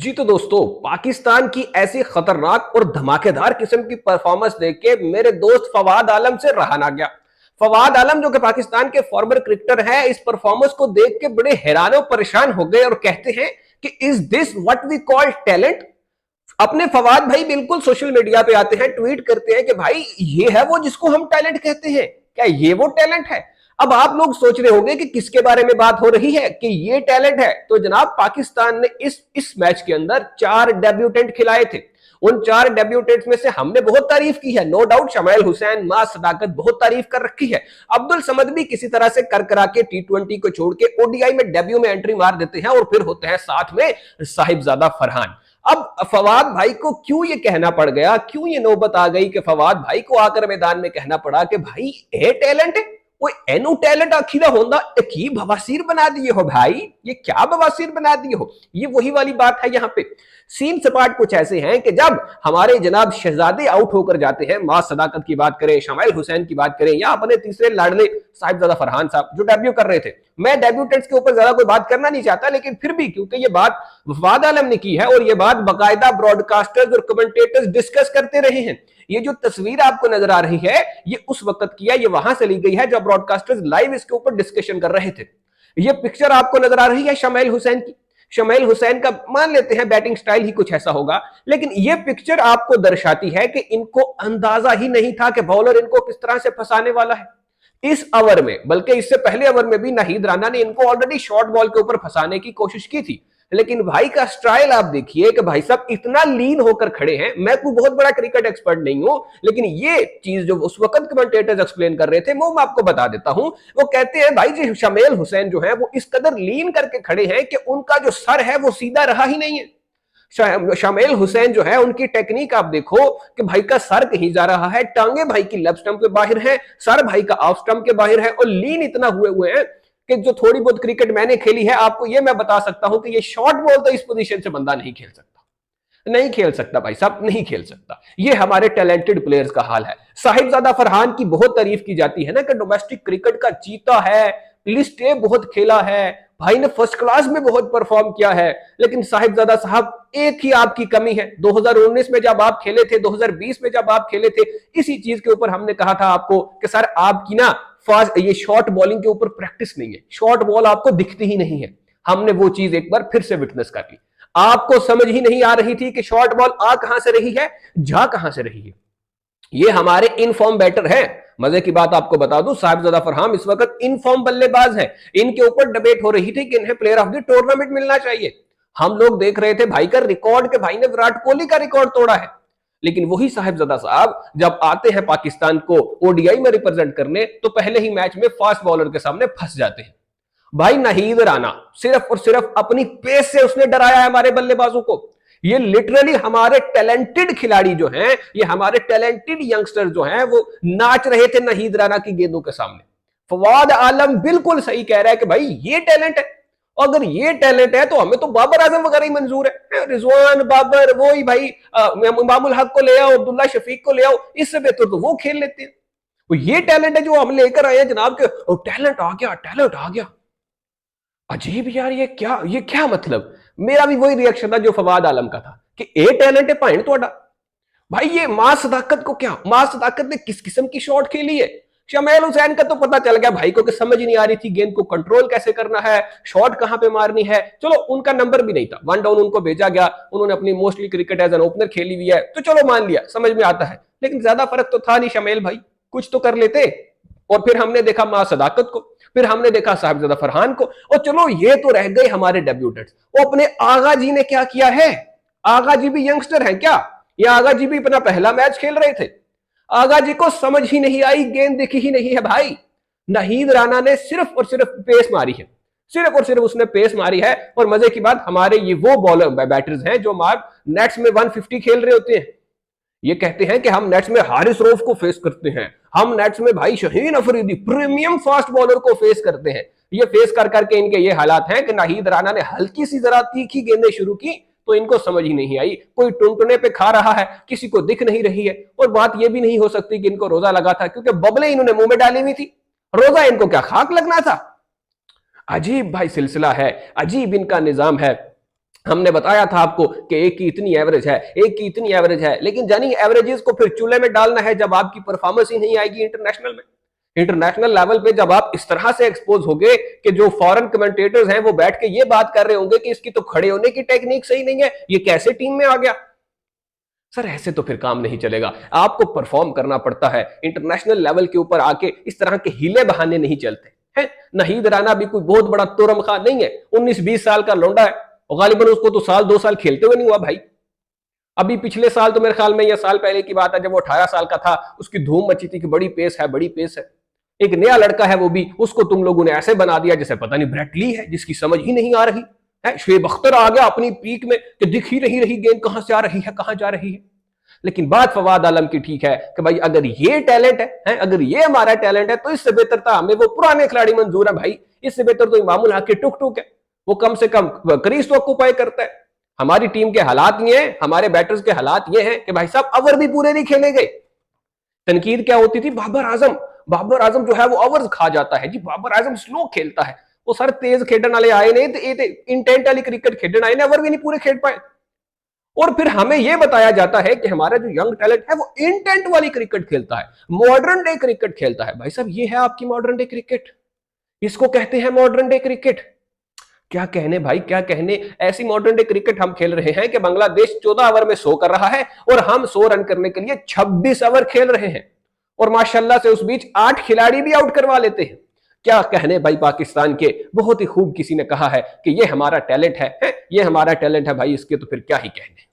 जी तो दोस्तों, पाकिस्तान की ऐसी खतरनाक और धमाकेदार किस्म की परफॉर्मेंस देख के मेरे दोस्त फवाद आलम से रहा ना गया। फवाद आलम जो कि पाकिस्तान के फॉर्मर क्रिकेटर हैं, इस परफॉर्मेंस को देख के बड़े हैरान और परेशान हो गए और कहते हैं कि is this what we call talent. अपने फवाद भाई बिल्कुल सोशल मीडिया पे आते हैं, ट्वीट करते हैं कि भाई ये है वो जिसको हम टैलेंट कहते हैं, क्या ये वो टैलेंट है। अब आप लोग सोच रहे होंगे कि किसके बारे में बात हो रही है कि ये टैलेंट है। तो जनाब, पाकिस्तान ने इस मैच के अंदर 4 डेब्यूटेंट खिलाए थे। उन 4 डेब्यूटेंट्स में से हमने बहुत तारीफ की है, नो डाउट। शमाइल हुसैन, मां सदाकत बहुत तारीफ कर रखी है। अब्दुल समद भी किसी तरह से कर करा के T20 को छोड़ के ओडीआई में डेब्यू में एंट्री मार देते हैं और फिर होते हैं साथ में साहिबजादा फरहान। अब फवाद भाई को क्यों ये कहना पड़ गया, क्यों ये नौबत आ गई कि फवाद भाई को आकर मैदान में कहना पड़ा कि भाई ये टैलेंट है, वो एनु टैलेंट आखिर होंदा की बवासीर बना दिए हो भाई, ये क्या बवासीर बना दिए हो। ये वही वाली बात है। यहाँ पे सीन सपाट कुछ ऐसे हैं कि जब हमारे जनाब शहजादे आउट होकर जाते हैं, मां सदाकत की बात करें, शमाइल हुसैन की बात करें, या अपने तीसरे लाडले साहिबजादा फरहान साहब जो डेब्यू कर रहे थे। मैं डेब्यूटेंट्स के ऊपर ज्यादा कोई बात करना नहीं चाहता, लेकिन फिर भी क्योंकि ये बात फवाद आलम ने की है और ये बात बाकायदा ब्रॉडकास्टर्स और कमेंटेटर्स डिस्कस करते रहे हैं। ये जो तस्वीर आपको नजर आ रही है, ये उस वक्त की है, ये वहां से ली गई है जब ब्रॉडकास्टर्स लाइव इसके ऊपर डिस्कशन कर रहे थे। ये पिक्चर आपको नजर आ रही है शमाइल हुसैन की। शमाइल हुसैन का मान लेते हैं बैटिंग स्टाइल ही कुछ ऐसा होगा, लेकिन ये पिक्चर आपको दर्शाती है कि इनको अंदाजा ही नहीं था कि बॉलर इनको किस तरह से फंसाने वाला है। इस ओवर में, बल्कि इससे पहले ओवर में भी नाहिद राना ने इनको ऑलरेडी शॉर्ट बॉल के ऊपर फंसाने की कोशिश की थी। लेकिन भाई का स्टाइल आप देखिए कि भाई साहब इतना लीन होकर खड़े हैं। मैं कोई बहुत बड़ा क्रिकेट एक्सपर्ट नहीं हूं, लेकिन ये चीज जो उस वक्त कमेंटेटर्स एक्सप्लेन कर रहे थे वो मैं आपको बता देता हूं। वो कहते हैं भाई जी शमाइल हुसैन जो है वो इस कदर लीन करके खड़े हैं कि उनका जो सर है वो सीधा रहा ही नहीं है। शमाइल हुसैन जो है उनकी टेक्निक आप देखो कि भाई का सर कहीं जा रहा है, टांगे भाई की लेफ्ट स्टंप के बाहर है, सर भाई का ऑफ स्टंप के बाहर है, और लीन इतना हुए हैं कि जो थोड़ी बहुत क्रिकेट मैंने खेली है आपको ये मैं बता सकता हूं कि ये शॉर्ट बॉल तो इस पोजीशन से बंदा नहीं खेल सकता, नहीं खेल सकता भाई साहब, नहीं खेल सकता। ये हमारे टैलेंटेड प्लेयर्स का हाल है। साहिबजादा फरहान की बहुत तारीफ की जाती है ना कि डोमेस्टिक क्रिकेट का चीता है, लिस्ट ए बहुत खेला है, भाई ने फर्स्ट क्लास में बहुत परफॉर्म किया है। लेकिन साहिबजादा साहब एक ही आपकी कमी है, 2019 में जब आप खेले थे, 2020 में जब आप खेले थे, इसी चीज के ऊपर हमने कहा था आपको कि सर आपकी ना फास्ट ये शॉर्ट बॉलिंग के ऊपर प्रैक्टिस नहीं है, शॉर्ट बॉल आपको दिखती ही नहीं है। हमने वो चीज एक बार फिर से विटनेस कर ली। आपको समझ ही नहीं आ रही थी कि शॉर्ट बॉल आ कहां से रही है, जा कहां से रही है। ये हमारे इनफॉर्म बैटर हैं। मजे की बात आपको बता दूं, साहिबजादा फरहान इस वक्त इनफॉर्म बल्लेबाज हैं। इनके ऊपर डिबेट हो रही थी कि इन्हें प्लेयर ऑफ द टूर्नामेंट मिलना चाहिए। हम लोग देख रहे थे भाई का रिकॉर्ड के भाई ने विराट कोहली का रिकॉर्ड तोड़ा है। लेकिन वही साहिबजादा साहब जब आते हैं पाकिस्तान को ओडीआई में रिप्रेजेंट करने, तो पहले ही मैच में फास्ट बॉलर के सामने फंस जाते हैं। भाई नाहिद राना सिर्फ और सिर्फ अपनी पेस से उसने डराया है हमारे बल्लेबाजों को। ये लिटरली हमारे टैलेंटेड खिलाड़ी जो हैं, ये हमारे टैलेंटेड यंगस्टर जो हैं, वो नाच रहे थे नाहिद राना की गेंदों के सामने। फवाद आलम बिल्कुल सही कह रहा है कि भाई ये टैलेंट है, अगर ये टैलेंट है तो हमें तो बाबर आजम वगैरह ही मंजूर है। रिजवान, बाबर, वो ही भाई इमामुल हक को ले आओ, अब्दुल्ला शफीक को ले आओ, इससे बेहतर तो वो खेल लेते हैं। वो ये टैलेंट है जो हम लेकर आए हैं जनाब के, टैलेंट आ गया, टैलेंट आ गया। अजीब यार, ये क्या मतलब। मेरा भी वही रिएक्शन था जो फवाद आलम का था कि ए टैलेंट है पाइन तोड़ा। भाई ये मां सदाकत को क्या, मां सदाकत ने किस किस्म की शॉट खेली है। शमाइल हुसैन का तो पता चल गया भाई को कि समझ ही नहीं आ रही थी गेंद को कंट्रोल कैसे करना है, शॉट कहां पे मारनी है। चलो उनका नंबर भी नहीं था, 1 डाउन उनको भेजा गया, उन्होंने अपनी mostly cricket as an opener खेली हुई है, तो चलो मान लिया, समझ में आता है। लेकिन ज्यादा फर्क तो था नहीं, शमाइल भाई कुछ तो कर लेते। और फिर हमने देखा मां सदाकत को, फिर हमने देखा साहिबजादा फरहान को, और चलो ये तो रह गए हमारे डेब्यूटेंट्स। वो अपने आगा जी ने क्या किया है। आगा जी भी यंगस्टर हैं क्या, या आगा जी भी अपना पहला मैच खेल रहे थे। आगा जी को समझ ही नहीं आई, गेंद दिखी ही नहीं है भाई। नाहिद राना ने सिर्फ और सिर्फ पेस मारी है, सिर्फ और सिर्फ उसने पेस मारी है। और मजे की बात, हमारे ये वो बॉलर बैटर्स हैं जो मार नेट्स में 150 खेल रहे होते हैं। ये कहते हैं कि हम नेट्स में हारिस रऊफ को फेस करते हैं, हम नेट्स में भाई Shaheen Afridi premium fast bowler को फेस करते हैं। ये फेस कर करके इनके ये हालात हैं कि नाहिद राना ने हल्की सी जरा तीखी गेंदें शुरू की तो इनको समझ ही नहीं आई। कोई टुनटुने पे खा रहा है, किसी को दिख नहीं रही है। और बात ये भी नहीं हो सकती कि इनको रोजा लगा था, क्योंकि बबले इन्होंने मुंह में डाली हुई थी। रोजा इनको क्या खाक लगना था। अजीब भाई सिलसिला है, अजीब इनका निजाम है। हमने बताया था आपको कि एक की इतनी एवरेज है, एक की इतनी एवरेज है, लेकिन जानी एवरेजेस को फिर चूल्हे में डालना है जब आपकी परफॉर्मेंस ही नहीं आएगी इंटरनेशनल में। इंटरनेशनल लेवल पे जब आप इस तरह से एक्सपोज होगे कि जो फॉरेन कमेंटेटर्स हैं वो बैठ के ये बात कर रहे होंगे कि इसकी तो खड़े होने की टेक्निक सही नहीं है, ये कैसे टीम में आ गया। सर ऐसे तो फिर काम नहीं चलेगा, आपको परफॉर्म करना पड़ता है इंटरनेशनल लेवल के ऊपर आके। इस तरह के हीले बहाने नहीं चलते हैं। नहीद राना भी कोई बहुत बड़ा तुरम खां नहीं है, 19-20 साल का लौंडा है और गालिबन उसको तो साल 2 साल खेलते हुए नहीं हुआ भाई। अभी पिछले साल तो मेरे ख्याल में, या साल पहले की बात है, जब वो 18 साल का था उसकी धूम मची थी कि बड़ी पेस है, बड़ी पेस है। एक नया लड़का है वो भी, उसको तुम लोगों ने ऐसे बना दिया जैसे पता नहीं ब्रेटली है जिसकी समझ ही नहीं आ रही है। शुएब अख्तर आ गया अपनी पीक में कि दिख ही नहीं रही गेंद कहां से आ रही है, कहां जा रही है। लेकिन बात फवाद आलम की ठीक है कि भाई अगर ये टैलेंट है, अगर ये हमारा टैलेंट है तो इससे बेहतर तो हमें वो पुराने खिलाड़ी मंजूर है भाई। इससे बेहतर तो इमामुल हक के टुक टुक है, वो कम से कम क्रीज तो ऑक्यूपाई करता है। हमारी टीम के हालात ये हैं, हमारे बैटर्स के हालात ये हैं कि भाई साहब ओवर भी पूरे नहीं खेले गए। तनकीद क्या होती थी, बाबर आजम जो है वो ओवर्स खा जाता है जी, बाबर आजम स्लो खेलता है। वो सर तेज खेडन वाले आए नहीं तो इंटेंट वाली क्रिकेट खेडन आए, ओवर भी नहीं पूरे खेल पाए। और फिर हमें यह बताया जाता है कि हमारा जो यंग टैलेंट है वो इंटेंट वाली क्रिकेट खेलता है, मॉडर्न डे क्रिकेट खेलता है। भाई साहब ये है आपकी मॉडर्न डे क्रिकेट, इसको कहते हैं मॉडर्न डे क्रिकेट। क्या कहने भाई, क्या कहने। ऐसी मॉडर्न डे क्रिकेट हम खेल रहे हैं कि बांग्लादेश 14 ओवर में 100 कर रहा है और हम 100 रन करने के लिए 26 ओवर खेल रहे हैं, और माशाल्लाह से उस बीच 8 खिलाड़ी भी आउट करवा लेते हैं। क्या कहने भाई पाकिस्तान के। बहुत ही खूब किसी ने कहा है कि ये हमारा टैलेंट है, ये हमारा टैलेंट है भाई, इसके तो फिर क्या ही कहने।